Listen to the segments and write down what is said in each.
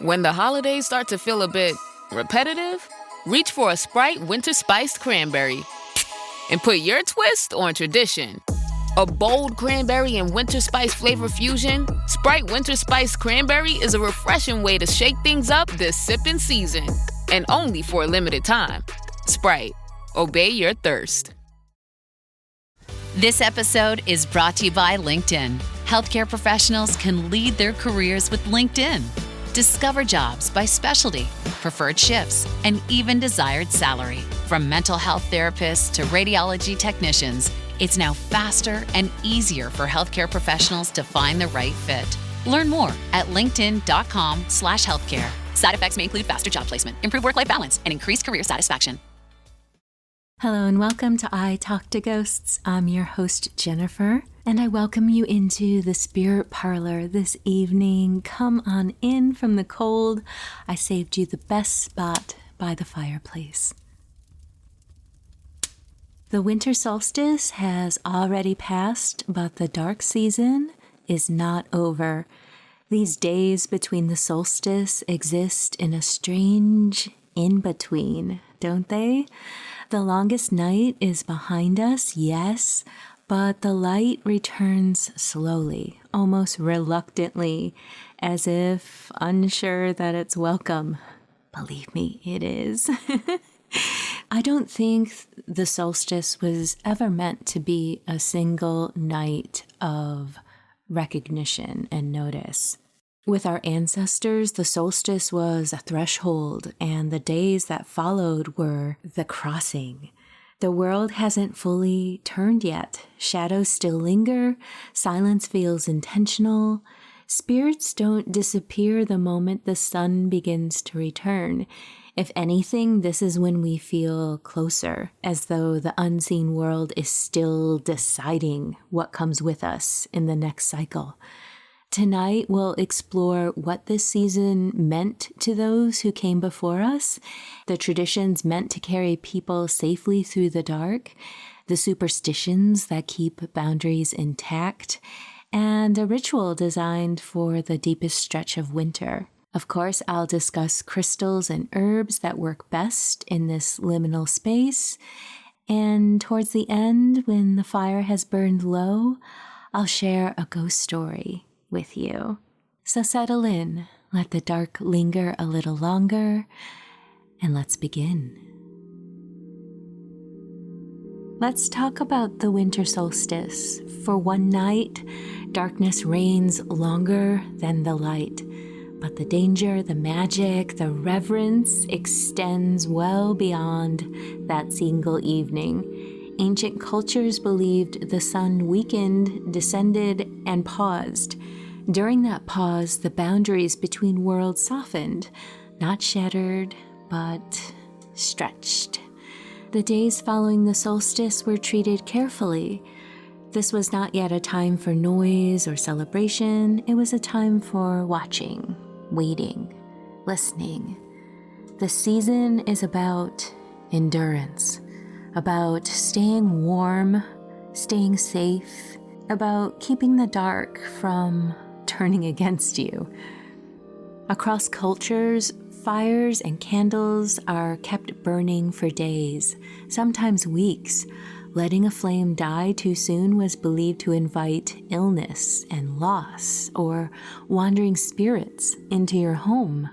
When the holidays start to feel a bit repetitive, reach for a Sprite Winter Spiced Cranberry and put your twist on tradition. A bold cranberry and winter spice flavor fusion, Sprite Winter Spiced Cranberry is a refreshing way to shake things up this sipping season. And only for a limited time. Sprite, obey your thirst. This episode is brought to you by LinkedIn. Healthcare professionals can lead their careers with LinkedIn. Discover jobs by specialty, preferred shifts, and even desired salary. From mental health therapists to radiology technicians, it's now faster and easier for healthcare professionals to find the right fit. Learn more at linkedin.com/healthcare. Side effects may include faster job placement, improved work-life balance, and increased career satisfaction. Hello and welcome to I Talk to Ghosts. I'm your host, Jennifer, and I welcome you into the spirit parlor this evening. Come on in from the cold. I saved you the best spot by the fireplace. The winter solstice has already passed, but the dark season is not over. These days between the solstice exist in a strange in-between, don't they? The longest night is behind us, yes, but the light returns slowly, almost reluctantly, as if unsure that it's welcome. Believe me, it is. I don't think the solstice was ever meant to be a single night of recognition and notice. With our ancestors, the solstice was a threshold, and the days that followed were the crossing. The world hasn't fully turned yet. Shadows still linger. Silence feels intentional. Spirits don't disappear the moment the sun begins to return. If anything, this is when we feel closer, as though the unseen world is still deciding what comes with us in the next cycle. Tonight, we'll explore what this season meant to those who came before us, the traditions meant to carry people safely through the dark, the superstitions that keep boundaries intact, and a ritual designed for the deepest stretch of winter. Of course, I'll discuss crystals and herbs that work best in this liminal space. And towards the end, when the fire has burned low, I'll share a ghost story with you. So settle in, let the dark linger a little longer, and let's begin. Let's talk about the winter solstice. For one night, darkness reigns longer than the light. But the danger, the magic, the reverence extends well beyond that single evening. Ancient cultures believed the sun weakened, descended, and paused. During that pause, the boundaries between worlds softened, not shattered, but stretched. The days following the solstice were treated carefully. This was not yet a time for noise or celebration. It was a time for watching, waiting, listening. The season is about endurance, about staying warm, staying safe, about keeping the dark from turning against you. Across cultures, fires and candles are kept burning for days, sometimes weeks. Letting a flame die too soon was believed to invite illness and loss or wandering spirits into your home.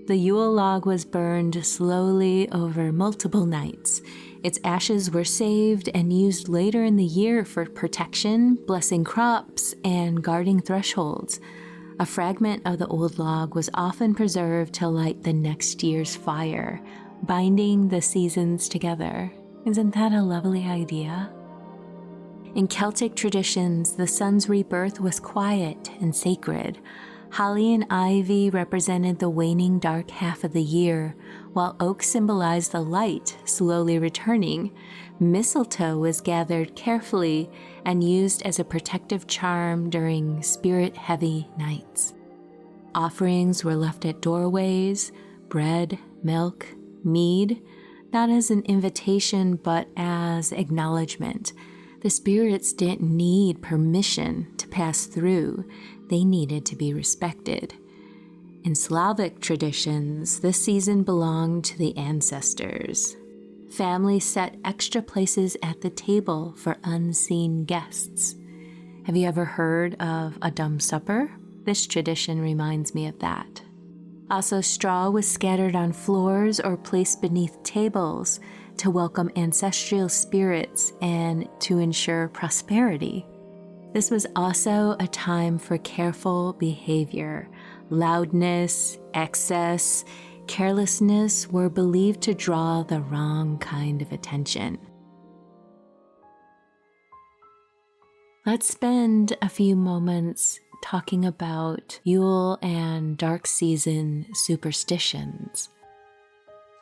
The Yule log was burned slowly over multiple nights. Its ashes were saved and used later in the year for protection, blessing crops, and guarding thresholds. A fragment of the old log was often preserved to light the next year's fire, binding the seasons together. Isn't that a lovely idea? In Celtic traditions, the sun's rebirth was quiet and sacred. Holly and ivy represented the waning dark half of the year, while oak symbolized the light slowly returning. Mistletoe was gathered carefully and used as a protective charm during spirit-heavy nights. Offerings were left at doorways, bread, milk, mead, not as an invitation, but as acknowledgement. The spirits didn't need permission to pass through. They needed to be respected. In Slavic traditions, this season belonged to the ancestors. Families set extra places at the table for unseen guests. Have you ever heard of a dumb supper? This tradition reminds me of that. Also, straw was scattered on floors or placed beneath tables to welcome ancestral spirits and to ensure prosperity. This was also a time for careful behavior. Loudness, excess, carelessness were believed to draw the wrong kind of attention. Let's spend a few moments talking about Yule and dark season superstitions.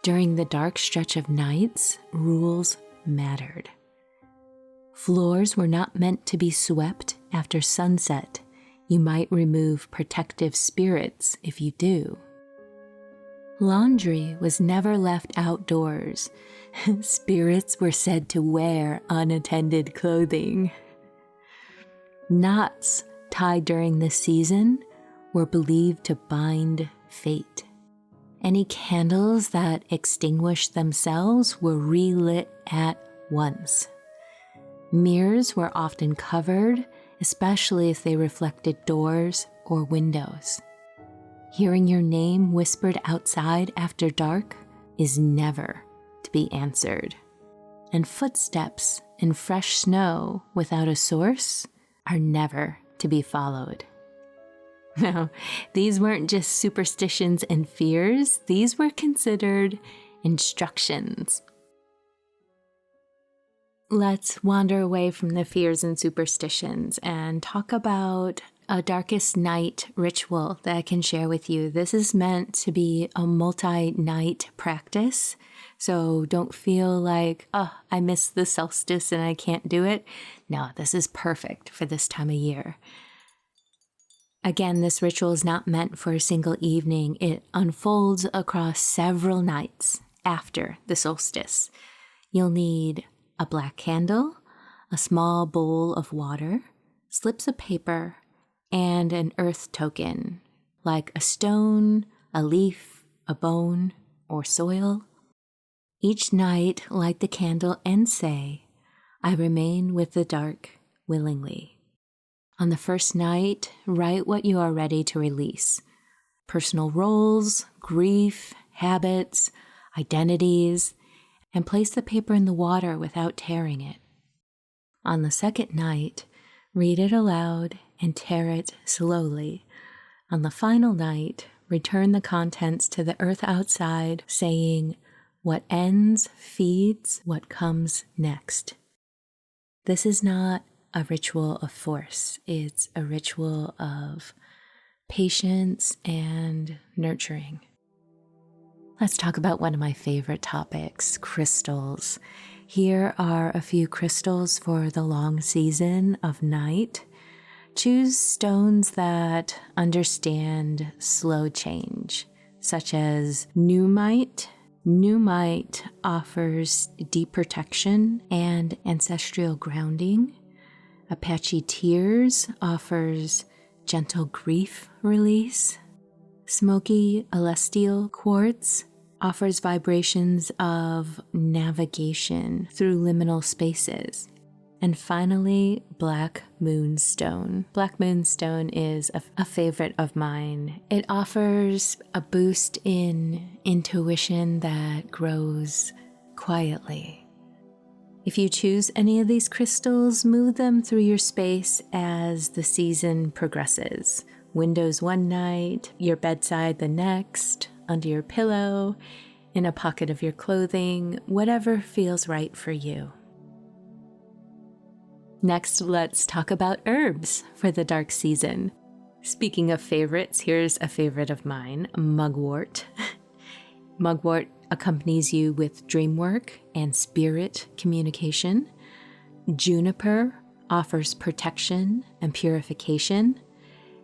During the dark stretch of nights, rules mattered. Floors were not meant to be swept after sunset. You might remove protective spirits if you do. Laundry was never left outdoors. Spirits were said to wear unattended clothing. Knots tied during this season were believed to bind fate. Any candles that extinguished themselves were relit at once. Mirrors were often covered, especially if they reflected doors or windows. Hearing your name whispered outside after dark is never to be answered. And footsteps in fresh snow without a source are never to be followed. Now, these weren't just superstitions and fears, these were considered instructions. Let's wander away from the fears and superstitions and talk about a darkest night ritual that I can share with you. This is meant to be a multi-night practice, so don't feel like, I missed the solstice and I can't do it. No, this is perfect for this time of year. Again, this ritual is not meant for a single evening. It unfolds across several nights after the solstice. You'll need a black candle, a small bowl of water, slips of paper, and an earth token, like a stone, a leaf, a bone, or soil. Each night, light the candle and say, "I remain with the dark willingly." On the first night, write what you are ready to release. Personal roles, grief, habits, identities, and place the paper in the water without tearing it. On the second night, read it aloud and tear it slowly. On the final night, return the contents to the earth outside, saying, "What ends feeds what comes next." This is not a ritual of force. It's a ritual of patience and nurturing. Let's talk about one of my favorite topics, crystals. Here are a few crystals for the long season of night. Choose stones that understand slow change, such as numite. Numite offers deep protection and ancestral grounding. Apache Tears offers gentle grief release. Smoky Celestial Quartz offers vibrations of navigation through liminal spaces. And finally, Black Moonstone. Black Moonstone is a favorite of mine. It offers a boost in intuition that grows quietly. If you choose any of these crystals, move them through your space as the season progresses. Windows one night, your bedside the next, under your pillow, in a pocket of your clothing, whatever feels right for you. Next, let's talk about herbs for the dark season. Speaking of favorites, here's a favorite of mine, mugwort. Mugwort accompanies you with dream work and spirit communication. Juniper offers protection and purification.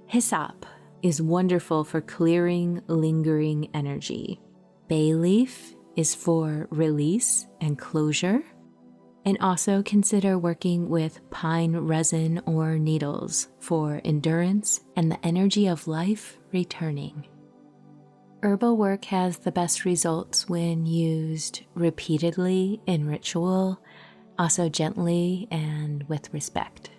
Hyssop is wonderful for clearing lingering energy. Bay leaf is for release and closure. And also consider working with pine resin or needles for endurance and the energy of life returning. Herbal work has the best results when used repeatedly in ritual, also gently and with respect.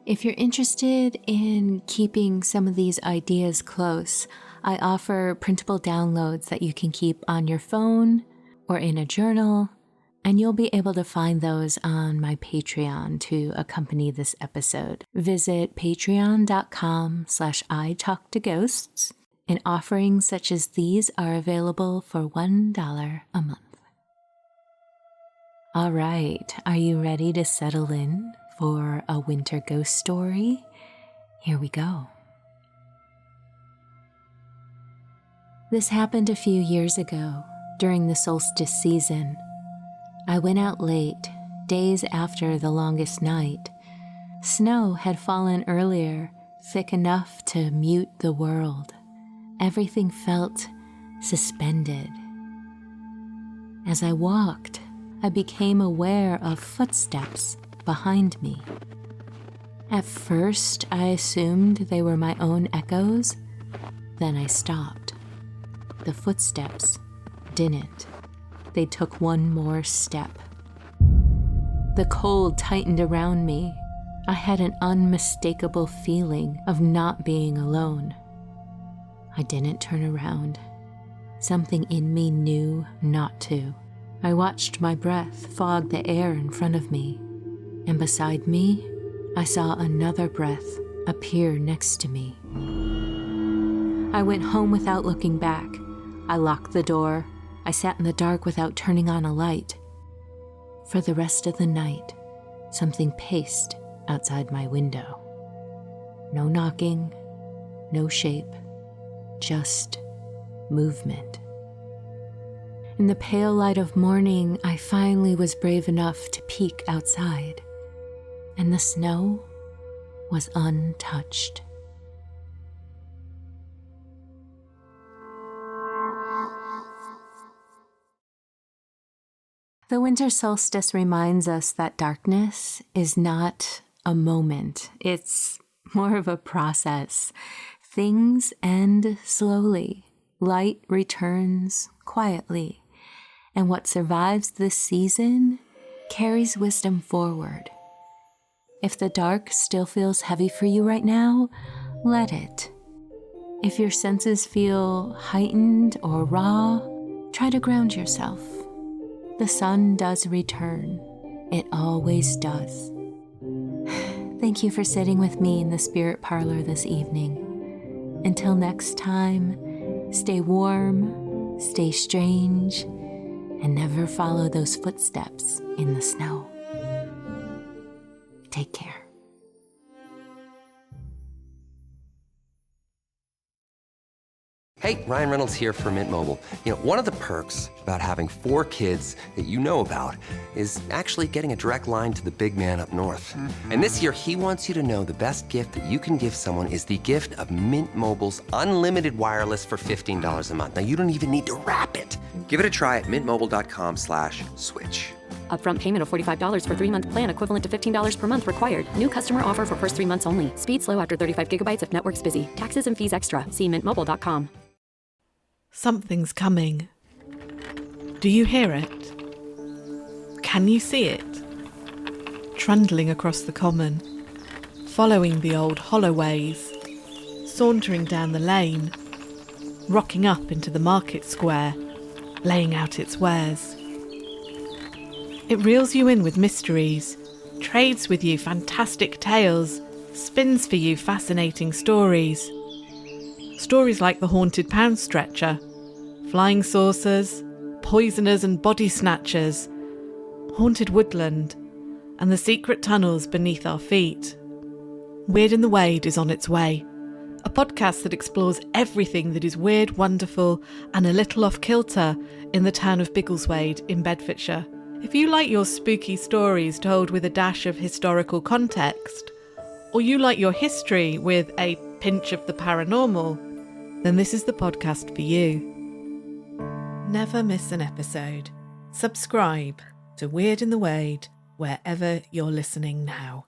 If you're interested in keeping some of these ideas close, I offer printable downloads that you can keep on your phone or in a journal, and you'll be able to find those on my Patreon to accompany this episode. Visit patreon.com/italktoghosts, and offerings such as these are available for $1 a month. All right, are you ready to settle in for a winter ghost story? Here we go. This happened a few years ago during the solstice season. I went out late, days after the longest night. Snow had fallen earlier, thick enough to mute the world. Everything felt suspended. As I walked, I became aware of footsteps behind me. At first, I assumed they were my own echoes. Then I stopped. The footsteps didn't. They took one more step. The cold tightened around me. I had an unmistakable feeling of not being alone. I didn't turn around. Something in me knew not to. I watched my breath fog the air in front of me, and beside me, I saw another breath appear next to me. I went home without looking back. I locked the door. I sat in the dark without turning on a light. For the rest of the night, something paced outside my window. No knocking, no shape, just movement. In the pale light of morning, I finally was brave enough to peek outside, and the snow was untouched. The winter solstice reminds us that darkness is not a moment. It's more of a process. Things end slowly. Light returns quietly. And what survives this season carries wisdom forward. If the dark still feels heavy for you right now, let it. If your senses feel heightened or raw, try to ground yourself. The sun does return. It always does. Thank you for sitting with me in the spirit parlor this evening. Until next time, stay warm, stay strange, and never follow those footsteps in the snow. Take care. Hey, Ryan Reynolds here for Mint Mobile. One of the perks about having 4 kids that you know about is actually getting a direct line to the big man up north. Mm-hmm. And this year, he wants you to know the best gift that you can give someone is the gift of Mint Mobile's unlimited wireless for $15 a month. Now, you don't even need to wrap it. Give it a try at mintmobile.com/switch. Upfront payment of $45 for 3-month plan equivalent to $15 per month required. New customer offer for first 3 months only. Speed slow after 35 gigabytes if network's busy. Taxes and fees extra. See mintmobile.com. Something's coming. Do you hear it? Can you see it? Trundling across the common, following the old hollow ways, sauntering down the lane, rocking up into the market square, laying out its wares. It reels you in with mysteries, trades with you fantastic tales, spins for you fascinating stories. Stories like the haunted pound stretcher, flying saucers, poisoners and body snatchers, haunted woodland, and the secret tunnels beneath our feet. Weird in the Wade is on its way, a podcast that explores everything that is weird, wonderful, and a little off-kilter in the town of Biggleswade in Bedfordshire. If you like your spooky stories told with a dash of historical context, or you like your history with a pinch of the paranormal, then this is the podcast for you. Never miss an episode. Subscribe to Weird in the Wade wherever you're listening now.